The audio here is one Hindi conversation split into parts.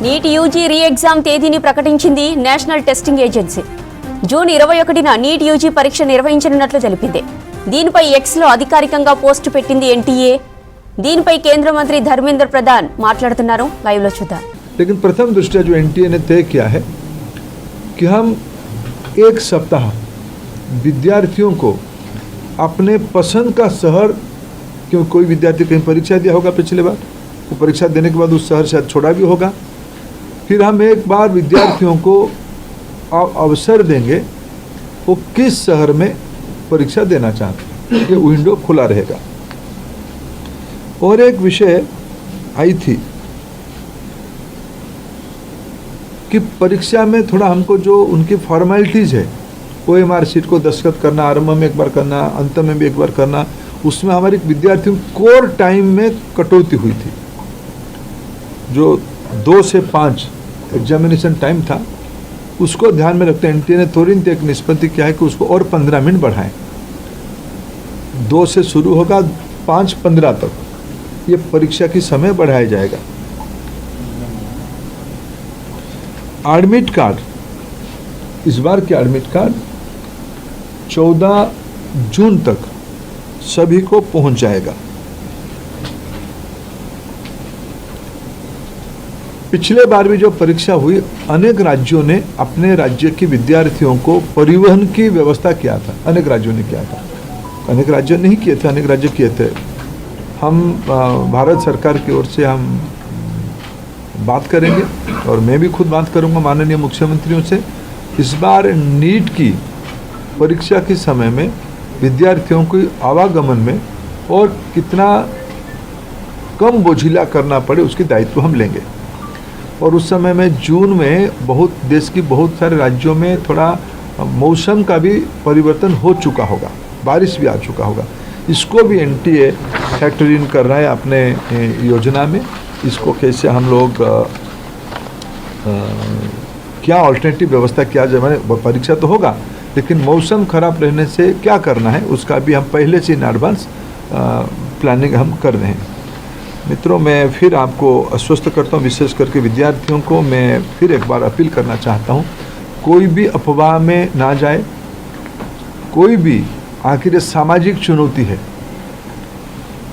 నీట్ యూజీ రీ ఎగ్జామ్ తేదీని ప్రకటించింది నేషనల్ టెస్టింగ్ ఏజెన్సీ. జూన్ 21న నీట్ యూజీ పరీక్ష నిర్వహించనున్నట్లు తెలిపింది. దీనిపై ఎక్స్లో అధికారికంగా పోస్టు పెట్టింది ఎన్టీఏ. దీనిపై కేంద్ర మంత్రి ధర్మేంద్ర ప్రధాన్ మాట్లాడుతున్నారు. లైవ్ లో చూద్దాం. लेकिन प्रथम दृष्टया जो एनटीए ने तय किया है कि हम एक सप्ताह विद्यार्थियों को अपने पसंद का शहर, क्यों कोई विद्यार्थी कहीं परीक्षा दिया होगा पिछले बार, वो परीक्षा देने के बाद उस शहर शायद छोड़ा भी होगा, फिर हम एक बार विद्यार्थियों को अवसर देंगे वो किस शहर में परीक्षा देना चाहते हैं, ये विंडो खुला रहेगा। और एक विषय आई थी कि परीक्षा में थोड़ा हमको जो उनकी फॉर्मेलिटीज़ है, OMR शीट को दस्तखत करना, आरंभ में एक बार करना, अंत में भी एक बार करना, उसमें हमारे विद्यार्थियों कोर टाइम में कटौती हुई थी। जो 2 से 5 एग्जामिनेशन टाइम था, उसको ध्यान में रखते एनटीए ने तुरंत एक निष्पत्ति किया है कि उसको और 15 मिनट बढ़ाएं। 2 से शुरू होगा, 5:15 तक ये परीक्षा की समय बढ़ाया जाएगा। एडमिट कार्ड, इस बार के एडमिट कार्ड 14 जून तक सभी को पहुंच जाएगा। पिछले बार भी जो परीक्षा हुई, अनेक राज्यों ने अपने राज्य के विद्यार्थियों को परिवहन की व्यवस्था किया था। अनेक राज्यों ने किया था, अनेक राज्यों नहीं किए थे, अनेक राज्य किए थे। हम भारत सरकार की ओर से हम बात करेंगे और मैं भी खुद बात करूंगा माननीय मुख्यमंत्रियों से। इस बार नीट की परीक्षा के समय में विद्यार्थियों को आवागमन में और कितना कम बोझिला करना पड़े, उसकी दायित्व हम लेंगे। और उस समय में जून में देश की बहुत सारे राज्यों में थोड़ा मौसम का भी परिवर्तन हो चुका होगा, बारिश भी आ चुका होगा। इसको भी एनटीए फैक्टर इन कर रहा है अपने योजना में। इसको कैसे हम लोग क्या ऑल्टरनेटिव व्यवस्था किया जाए, मैंने परीक्षा तो होगा लेकिन मौसम खराब रहने से क्या करना है, उसका भी हम पहले से इन एडवांस प्लानिंग हम कर रहे हैं। मित्रों, मैं फिर आपको आश्वस्त करता हूँ, विशेष करके विद्यार्थियों को मैं फिर एक बार अपील करना चाहता हूँ, कोई भी अफवाह में ना जाए। कोई भी, आखिर ये सामाजिक चुनौती है,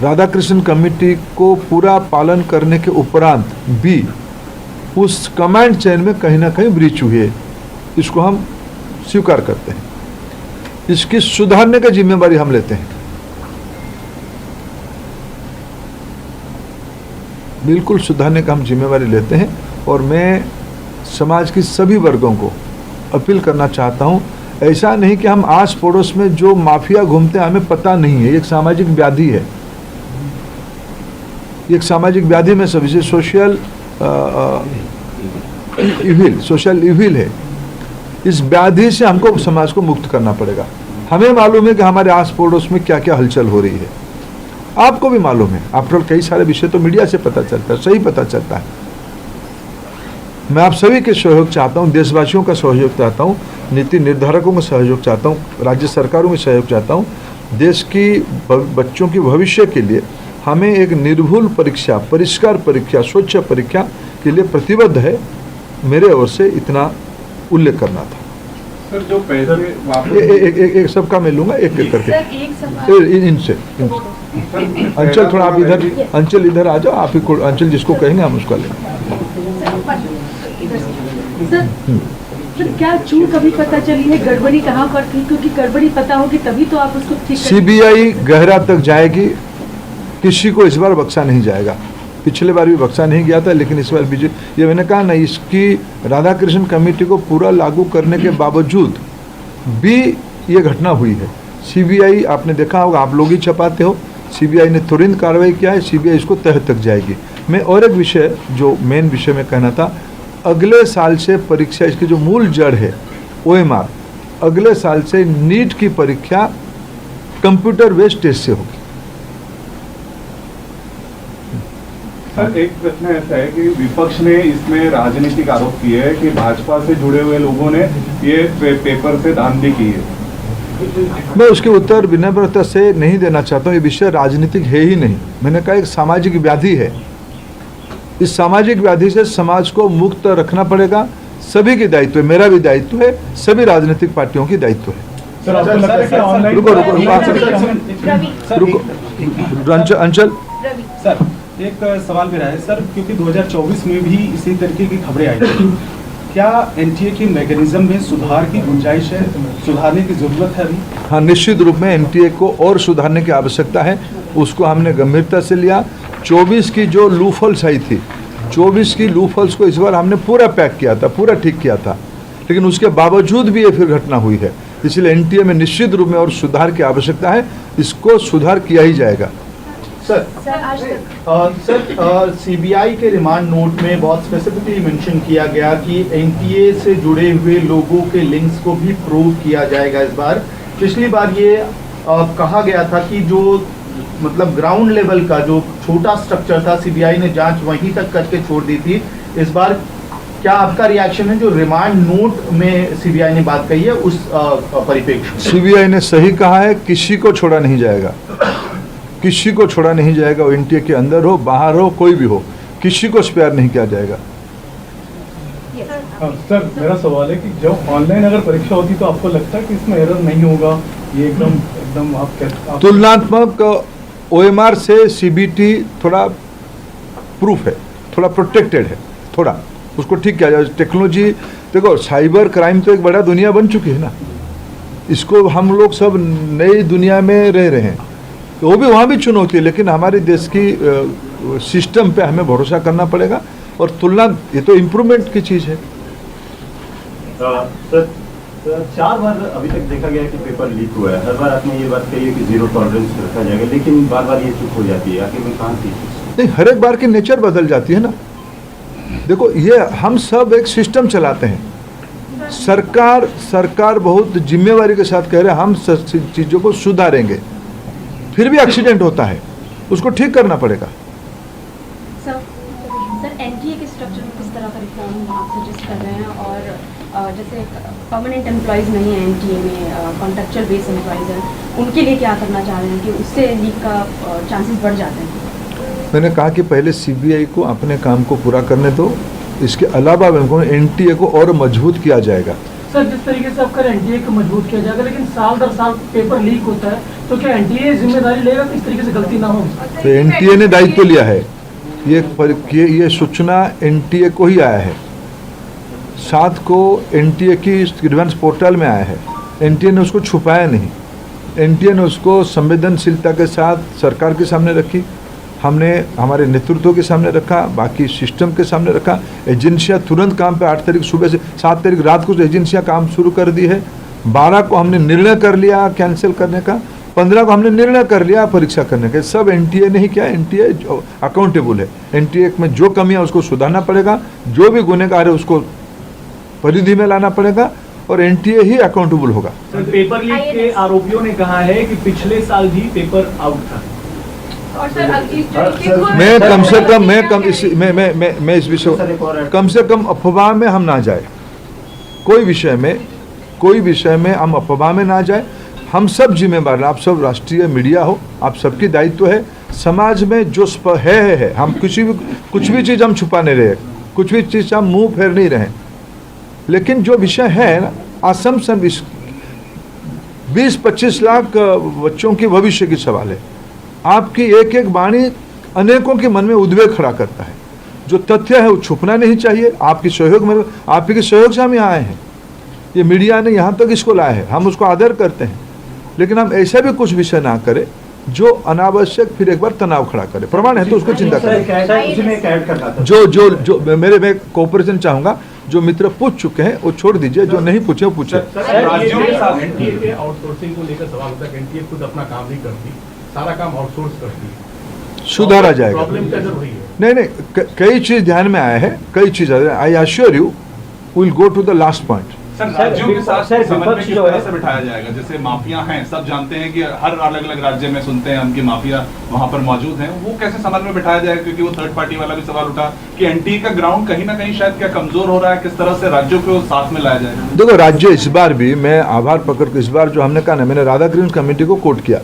राधाकृष्ण कमेटी को पूरा पालन करने के उपरांत भी उस कमांड चेन में कहीं ना कहीं ब्रीच हुई है, इसको हम स्वीकार करते हैं। इसकी सुधारने की जिम्मेदारी हम लेते हैं, बिल्कुल सुधारने का हम जिम्मेदारी लेते हैं। और मैं समाज की सभी वर्गों को अपील करना चाहता हूं, ऐसा नहीं कि हम आस पड़ोस में जो माफिया घूमते हैं हमें पता नहीं है। एक सामाजिक व्याधि है, एक सामाजिक व्याधि में सब सोशल इविल है। इस व्याधि से हमको समाज को मुक्त करना पड़ेगा। हमें मालूम है कि हमारे आस पड़ोस में क्या क्या हलचल हो रही है, आपको भी मालूम है। आफ्टर ऑल कई सारे विषय तो मीडिया से पता चलता है, सही पता चलता है। मैं आप सभी के सहयोग चाहता हूँ, देशवासियों का सहयोग चाहता हूँ, नीति निर्धारकों का सहयोग चाहता हूँ, राज्य सरकारों का सहयोग चाहता हूँ। देश की बच्चों की भविष्य के लिए हमें एक निर्भुल परीक्षा, परिष्कार परीक्षा, स्वच्छ परीक्षा के लिए प्रतिबद्ध है। मेरे ओर से इतना उल्लेख करना था। सर, जो पैसे एक सबका मैं लूंगा एक एक करके इनसे। अंचल थोड़ा आप इधर, अंचल इधर आ जाओ, आप ही को अंचल जिसको कहेंगे हम उसका लेंगे। सर, क्या चूक अभी पता चली है, गड़बड़ी कहाँ पर थी? क्योंकि गड़बड़ी पता होगी तभी तो आप उसको ठीक। सीबीआई गहरा तक जाएगी, किसी को इस बार बख्शा नहीं जाएगा। पिछले बार भी बख्शा नहीं गया था, लेकिन इस बार ये मैंने कहा ना, इसकी राधाकृष्ण कमेटी को पूरा लागू करने के बावजूद भी ये घटना हुई है। सीबीआई, आपने देखा होगा, आप लोग ही छपाते हो, सीबीआई ने तुरंत कार्रवाई किया है, सीबीआई इसको तह तक जाएगी। मैं और एक विषय, जो मेन विषय में कहना था, अगले साल से परीक्षा, इसकी जो मूल जड़ है OMR, अगले साल से नीट की परीक्षा कंप्यूटर बेस्ड टेस्ट से होगी। सर, एक प्रश्न ऐसा है कि विपक्ष ने इसमें राजनीतिक आरोप किए है कि भाजपा से जुड़े हुए लोगों ने ये पेपर से धांधली की है। मैं उसके उत्तर विनम्रता से नहीं देना चाहता हूँ। ये विषय राजनीतिक है ही नहीं। मैंने कहा एक सामाजिक व्याधि है, इस सामाजिक व्याधि से समाज को मुक्त रखना पड़ेगा। सभी की दायित्व है, मेरा भी दायित्व है, सभी राजनीतिक पार्टियों की दायित्व है। सर आपको लगता है कि ऑनलाइन रुको अंचल सर एक सवाल मेरा है सर, क्योंकि 2024 में भी इसी तरीके की खबरें आई थी, क्या एनटीए के मैकेनिज्म में सुधार की गुंजाइश है, सुधारने की जरूरत है अभी? हाँ, निश्चित रूप में एनटीए को और सुधारने की आवश्यकता है, उसको हमने गंभीरता से लिया। 24 की जो लूफॉल्स आई थी, 24 की लूफॉल्स को इस बार हमने पूरा पैक किया था, पूरा ठीक किया था, लेकिन उसके बावजूद भी ये फिर घटना हुई है। इसलिए एनटीए में निश्चित रूप में और सुधार की आवश्यकता है, इसको सुधार किया ही जाएगा। सर सीबीआई के रिमांड नोट में बहुत स्पेसिफिकली मेंशन किया गया कि एनटीए से जुड़े हुए लोगों के लिंक्स को भी प्रूव किया जाएगा इस बार। पिछली बार ये कहा गया था कि जो मतलब ग्राउंड लेवल का जो छोटा स्ट्रक्चर था, सीबीआई ने जांच वहीं तक करके छोड़ दी थी। इस बार क्या आपका रिएक्शन है जो रिमांड नोट में सीबीआई ने बात कही है उस परिप्रेक्ष्य? सीबीआई ने सही कहा है, किसी को छोड़ा नहीं जाएगा, किसी को छोड़ा नहीं जाएगा। वो एनटीए के अंदर हो, बाहर हो, कोई भी हो, किसी को स्पेयर नहीं किया जाएगा। सर मेरा सवाल है कि जब ऑनलाइन अगर परीक्षा होती तो आपको लगता है कि इसमें एरर नहीं होगा? ये एकदम आप तुलनात्मक ओएमआर से सीबीटी थोड़ा प्रूफ है, थोड़ा प्रोटेक्टेड है, थोड़ा उसको ठीक किया जाए। टेक्नोलॉजी देखो, साइबर क्राइम तो एक बड़ा दुनिया बन चुकी है ना, इसको हम लोग सब नई दुनिया में रह रहे हैं, तो वो भी वहाँ भी चुनौती है, लेकिन हमारे देश की सिस्टम पे हमें भरोसा करना पड़ेगा और तुलना, ये तो इम्प्रूवमेंट की चीज़ है। सर 4 बार अभी तक देखा गया कि पेपर लीक हुआ है, हर बार आपने ये बात कही है कि 0 टॉलरेंस रखा जाएगा, लेकिन बार बार ये चुप हो जाती है, आखिर में कहाँ थी? नहीं, हर एक बार की नेचर बदल जाती है ना। देखो, ये हम सब एक सिस्टम चलाते हैं, सरकार बहुत जिम्मेवारी के साथ कह रहे हैं हम चीज़ों को सुधारेंगे, फिर भी एक्सीडेंट होता है, उसको ठीक करना पड़ेगा। सर एनटीए के स्ट्रक्चर में किस तरह का रिफॉर्म आप सजेस्ट कर रहे हैं? और जैसे परमानेंट एम्प्लॉयज़ नहीं है एनटीए में, कॉन्ट्रेक्चुअल बेस एम्प्लॉयज़ हैं, उनके लिए क्या करना चाह रहे हैं कि उससे लीक का चांसेस बढ़ जाते हैं? मैंने कहा कि पहले सीबीआई को अपने काम को पूरा करने दो, इसके अलावा एनटीए को और मजबूत किया जाएगा। सर जिस तरीके से आपका एनटीए को मजबूत किया जाएगा, लेकिन साल दर साल पेपर लीक होता है, तो क्या एनटीए जिम्मेदारी लेगा कि इस तरीके से गलती ना हो? तो एनटीए ने दायित्व लिया है, ये सूचना एनटीए को ही आया है, 7 को एनटीए की ग्रीवेंस पोर्टल में आया है, एनटीए ने उसको छुपाया नहीं, एनटीए ने उसको संवेदनशीलता के साथ सरकार के सामने रखी, हमने हमारे नेतृत्व के सामने रखा, बाकी सिस्टम के सामने रखा। एजेंसियां तुरंत काम पे 8 तारीख सुबह से 7 तारीख रात को एजेंसियां काम शुरू कर दी है। 12 को हमने निर्णय कर लिया कैंसिल करने का, 15 को हमने निर्णय कर लिया परीक्षा करने का। सब एनटीए ने ही किया, एनटीए अकाउंटेबल है, एनटीए में जो कमियां उसको सुधारना पड़ेगा, जो भी गुनहगार है उसको परिधि में लाना पड़ेगा और एनटीए ही अकाउंटेबल होगा। पेपर लीक के आरोपियों ने कहा है कि पिछले साल भी पेपर आउट था। और सर इस तरीके को मैं कम से कम मैं इस विषय कम से कम अफवाह में हम ना जाए, कोई विषय में हम अफवाह में ना जाए। हम सब जिम्मेदार हैं, आप सब राष्ट्रीय मीडिया हो, आप सबकी दायित्व है समाज में जो है हम कुछ भी चीज़ हम छुपा नहीं रहे, कुछ भी चीज़ हम मुंह फेर नहीं रहे, लेकिन जो विषय है ना, असम्पशन 20-25 लाख बच्चों की भविष्य की सवाल है। आपकी एक एक वाणी अनेकों के मन में उद्वेग खड़ा करता है, जो तथ्य है वो छुपना नहीं चाहिए। आपके सहयोग से हम यहाँ आए हैं, ये मीडिया ने यहाँ तक इसको लाया है, हम उसको आदर करते हैं, लेकिन हम ऐसा भी कुछ विषय ना करें जो अनावश्यक फिर एक बार तनाव खड़ा करे। प्रमाण है तो उसको चिंता करें। जो मैं कोऑपरेशन चाहूंगा, जो मित्र पूछ चुके हैं वो छोड़ दीजिए, जो नहीं पूछे वो पूछे। राज्यों के साथ एनटीए के आउटसोर्सिंग को लेकर सवाल होता है, एनटीए खुद अपना काम नहीं करती, सारा काम आउटसोर्स करती है, सुधारा जाएगा। प्रॉब्लम क्या हो रही है? नहीं, कई चीज ध्यान में आया है, कई चीज I assure you will go to the last point. Sir राज्यों के साथ समन्वय किस तरह से बिठाया जाएगा? जैसे माफिया हैं, सब जानते हैं कि हर अलग अलग राज्य में सुनते हैं हम कि माफिया वहां पर मौजूद हैं, वो कैसे समन्वय बिठाया जाएगा? क्योंकि वो थर्ड पार्टी वाला भी सवाल उठा कि एनटीए का ग्राउंड कहीं ना कहीं शायद क्या कमजोर हो रहा है, किस तरह से राज्यों को साथ में लाया जाएगा? देखो, राज्य इस बार भी मैं आभार पकड़ के, इस बार जो हमने कहा ना, मैंने राधाकृष्ण कमेटी को कोट किया,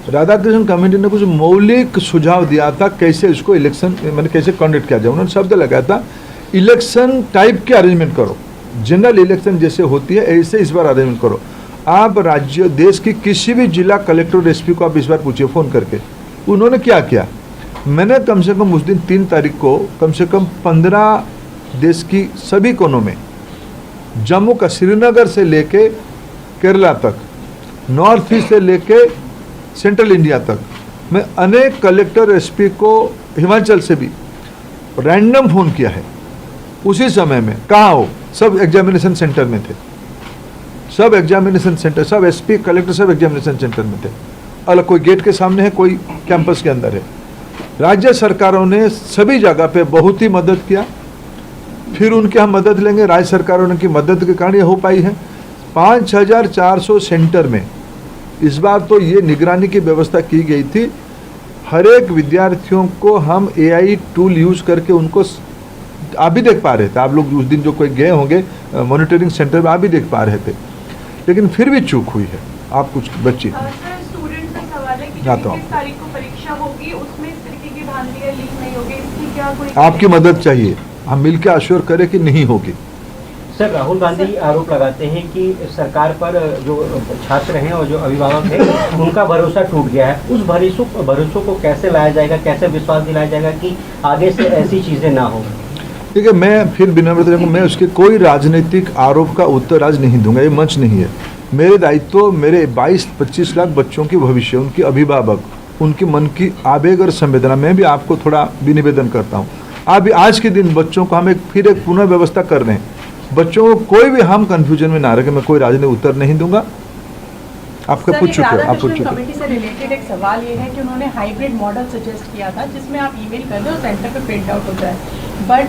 राधाकृष्ण कमेटी ने कुछ मौलिक सुझाव दिया था कैसे इसको इलेक्शन मैंने कैसे कंडक्ट किया जाए। उन्होंने शब्द लगाया था इलेक्शन टाइप के अरेंजमेंट करो, जनरल इलेक्शन जैसे होती है ऐसे इस बार अरेंजमेंट करो। आप राज्य देश की किसी भी जिला कलेक्टर एसपी को आप इस बार पूछिए फ़ोन करके उन्होंने क्या किया। मैंने कम से कम उस दिन 3 तारीख को कम से कम 15 देश की सभी कोनों में, जम्मू का श्रीनगर से लेके केरला तक, नॉर्थ ईस्ट से लेके सेंट्रल इंडिया तक, मैं अनेक कलेक्टर एसपी को हिमाचल से भी रैंडम फ़ोन किया है। उसी समय में कहाँ हो, सब एग्जामिनेशन सेंटर में थे, सब एग्जामिनेशन सेंटर, सब एसपी कलेक्टर सब एग्जामिनेशन सेंटर में थे। अलग कोई गेट के सामने है, कोई कैंपस के अंदर है। राज्य सरकारों ने सभी जगह पे बहुत ही मदद किया। फिर उनके हम मदद लेंगे, राज्य सरकारों ने की मदद के कारण ये हो पाई है। 5400 सेंटर में इस बार तो ये निगरानी की व्यवस्था की गई थी। हर एक विद्यार्थियों को हम AI टूल यूज करके उनको आप भी देख पा रहे थे, आप लोग उस दिन जो कोई गए होंगे मॉनिटरिंग सेंटर में आप भी देख पा रहे थे, लेकिन फिर भी चूक हुई है। आप कुछ बच्ची स्टूडेंट का सवाल है कि जाता हूँ, 21 तारीख को परीक्षा होगी, उसमें इस तरीके की धांधलियां लीक नहीं होगी, इसकी क्या कोई आपकी मदद चाहिए, हम मिलकर अश्योर करें कि नहीं होगी। सर, राहुल गांधी आरोप लगाते हैं कि सरकार पर जो छात्र हैं और जो अभिभावक हैं उनका भरोसा टूट गया है। उस भरोसों को कैसे लाया जाएगा, कैसे विश्वास दिलाया जाएगा कि आगे से ऐसी चीज़ें ना हो। ठीक है, मैं फिर विनम्रता रखूँ, मैं उसके कोई राजनीतिक आरोप का उत्तर आज नहीं दूंगा, ये मंच नहीं है। मेरे दायित्व मेरे 22-25 लाख बच्चों की भविष्य, उनके अभिभावक, उनके मन की आवेग और संवेदना, मैं भी आपको थोड़ा निवेदन करता हूँ। आप आज के दिन बच्चों को हम फिर एक पुनः व्यवस्था कर रहे हैं, बच्चों को कोई भी हम कंफ्यूजन में ना रखे। मैं कोई राजनीतिक उत्तर नहीं दूंगा। आपका पूछ चुके, आप पूछ चुके। कमेटी से रिलेटेड एक सवाल ये है कि उन्होंने हाइब्रिड मॉडल सजेस्ट किया था जिसमें आप ईमेल कर दो, सेंटर पे प्रिंट आउट हो जाए, बट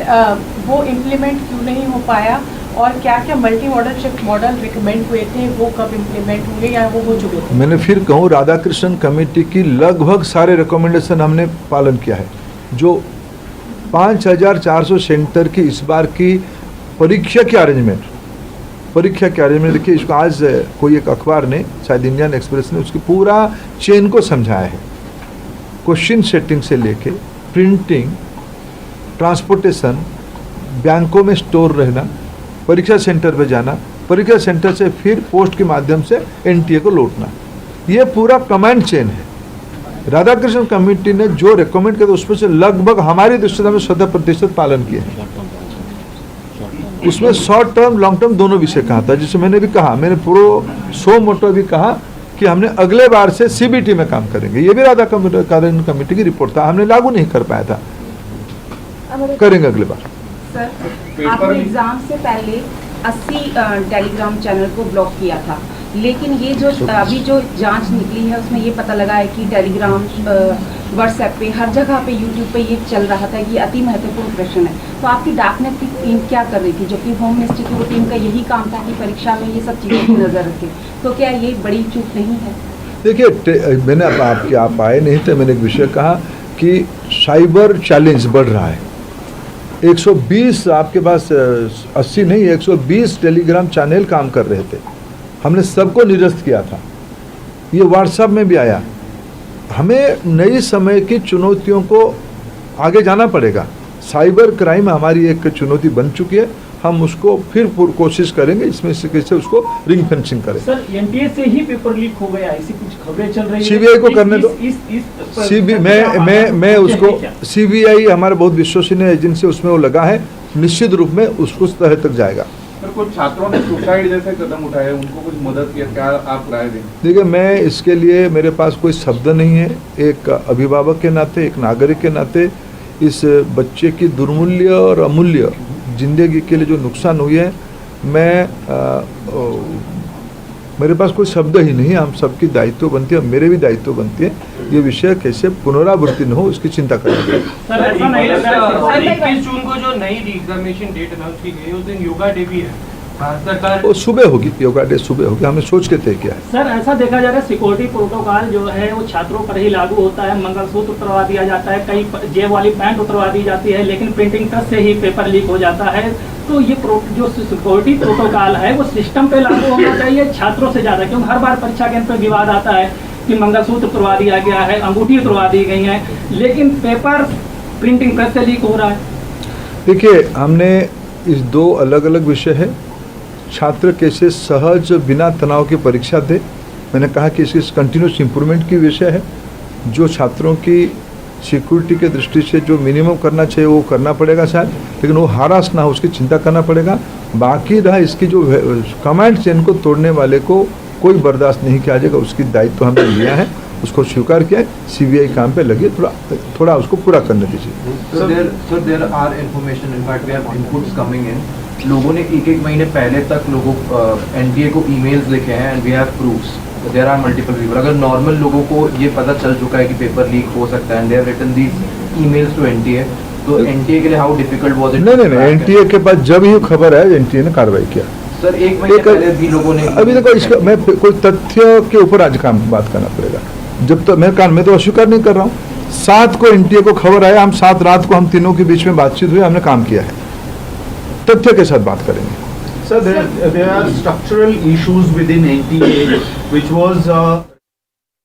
वो इम्प्लीमेंट क्यों नहीं हो पाया, और क्या क्या multi modal shift model recommend हुए थे, वो कब इम्प्लीमेंट होंगे या वो हो चुके थे? मैंने फिर कहूँ, राधाकृष्ण कमेटी की लगभग सारे रिकमेंडेशन हमने पालन किया है। जो 5400 सेंटर की इस बार की परीक्षा के अरेंजमेंट देखिए, इसको आज कोई एक अखबार ने, शायद इंडियन एक्सप्रेस ने, उसकी पूरा चेन को समझाया है। क्वेश्चन सेटिंग से लेके प्रिंटिंग, ट्रांसपोर्टेशन, बैंकों में स्टोर रहना, परीक्षा सेंटर पे जाना, परीक्षा सेंटर से फिर पोस्ट के माध्यम से NTA को लौटना, ये पूरा कमांड चेन है। राधाकृष्ण कमेटी ने जो रिकमेंड किया उसमें से लगभग हमारी दृष्टि में 100% पालन किए हैं। उसमें शॉर्ट टर्म लॉन्ग टर्म दोनों विषय कहा था, जिसे मैंने भी कहा, मैंने पूरा 100 मोटो भी कहा कि हमने अगले बार से CBT में काम करेंगे। ये भी राधाकृष्ण कमेटी की रिपोर्ट था, हमने लागू नहीं कर पाया था, करेंगे अगले बार। सर, आपने एग्जाम से पहले 80 टेलीग्राम चैनल को ब्लॉक किया था, लेकिन ये जो अभी जो जांच निकली है उसमें ये पता लगा है कि टेलीग्राम, व्हाट्सएप पे, हर जगह पे, यूट्यूब पे ये चल रहा था कि अति महत्वपूर्ण प्रश्न है। तो आपकी डार्कनेट की टीम क्या कर रही थी, जो कि होम मिनिस्ट्री की वो टीम का यही काम था कि परीक्षा में ये सब चीज़ों की नज़र रखे, तो क्या ये बड़ी चूक नहीं है? देखिए, मैंने आप आए नहीं थे, मैंने एक विषय कहा कि साइबर चैलेंज बढ़ रहा है। 120 आपके पास 80 नहीं 120 टेलीग्राम चैनल काम कर रहे थे, हमने सबको निरस्त किया था। ये व्हाट्सएप में भी आया। हमें नई समय की चुनौतियों को आगे जाना पड़ेगा। साइबर क्राइम हमारी एक चुनौती बन चुकी है, हम उसको फिर कोशिश करेंगे इसमें से कैसे उसको रिंग फेंसिंग करें। सर, NTA से ही पेपर लीक हो गया, ऐसी कुछ खबरें चल रही है। CBI को करने दो। मैं उसको CBI हमारा बहुत विश्वसनीय एजेंसी, उसमें वो लगा है, निश्चित रूप में उसको तह तक जाएगा। पर कुछ छात्रों ने सुसाइड जैसे कदम उठाए, उनको कुछ मदद किया, क्या आप राय दें? देखिए, मैं इसके लिए मेरे पास कोई शब्द नहीं है। एक अभिभावक के नाते, एक नागरिक के नाते, इस बच्चे की दुर्मूल्य और अमूल्य जिंदगी के लिए जो नुकसान हुई है, मेरे पास कोई शब्द ही नहीं। हम सबकी दायित्व बनती है, मेरे भी दायित्व बनती है, ये विषय कैसे पुनरावृत्ति न हो इसकी चिंता करेंगे। सर, ऐसा नहीं लग रहा है 21 जून को जो नई एग्जामिनेशन डेट अनाउंस की गई, उस दिन योगा डे भी है। वो सुबह होगी, योगा डे सुबह होगी, हमने सोच के तय किया है। सर, ऐसा देखा जा रहा है सिक्योरिटी प्रोटोकॉल जो है वो छात्रों पर ही लागू होता है, मंगलसूत्र उतरवा दिया जाता है, कई जेब वाली पैंट उतरवा दी जाती है, लेकिन प्रिंटिंग प्रेस से ही पेपर लीक हो जाता है। तो ये जो सिक्योरिटी प्रोटोकॉल है वो सिस्टम पे लागू होना चाहिए छात्रों से ज़्यादा, क्योंकि हर बार परीक्षा केंद्र पर विवाद आता है कि मंगलसूत्र उतरवा दिया गया है, अंगूठी उतरवा दी गई है, लेकिन पेपर प्रिंटिंग प्रेस से लीक हो रहा है। देखिए, हमने इस दो अलग अलग विषय है। छात्र कैसे सहज बिना तनाव की परीक्षा दे, मैंने कहा कि इसकी कंटिन्यूस इम्प्रूवमेंट की विषय है। जो छात्रों की सिक्योरिटी के दृष्टि से जो मिनिमम करना चाहिए वो करना पड़ेगा शायद, लेकिन वो हारास ना हो उसकी चिंता करना पड़ेगा। बाकी रहा इसकी जो कमांड चेन को तोड़ने वाले को कोई बर्दाश्त नहीं किया जाएगा, उसकी दायित्व हमने लिया है, उसको स्वीकार किया है। सीबीआई काम पे लगी, थोड़ा उसको पूरा करने दीजिए। Sir there are information, in fact we have inputs coming in. लोगों ने एक महीने पहले तक लोगों एनटीए को ईमेल्स लिखे हैं and we have proofs. There are multiple people. अगर नॉर्मल लोगों को ये पता चल चुका है कि पेपर लीक हो सकता है and they have written these emails to NTA, तो एनटीए के लिए हाउ डिफिकल्ट वाज इट? नहीं, एनटीए के पास जब ही खबर है एनटीए ने कार्रवाई किया। सर एक महीने पहले भी लोगों ने अभी देखो इसका मैं कोई तथ्य के ऊपर आज काम बात करना पड़ेगा। जब तक मैं तो अस्वीकार नहीं कर रहा हूँ। 7 को एनटीए को खबर आया, हम 7 रात को हम तीनों के बीच में बातचीत हुई, हमने काम किया है। तथ्य के साथ बात करेंगे। Sir, there are structural issues within NTA, which was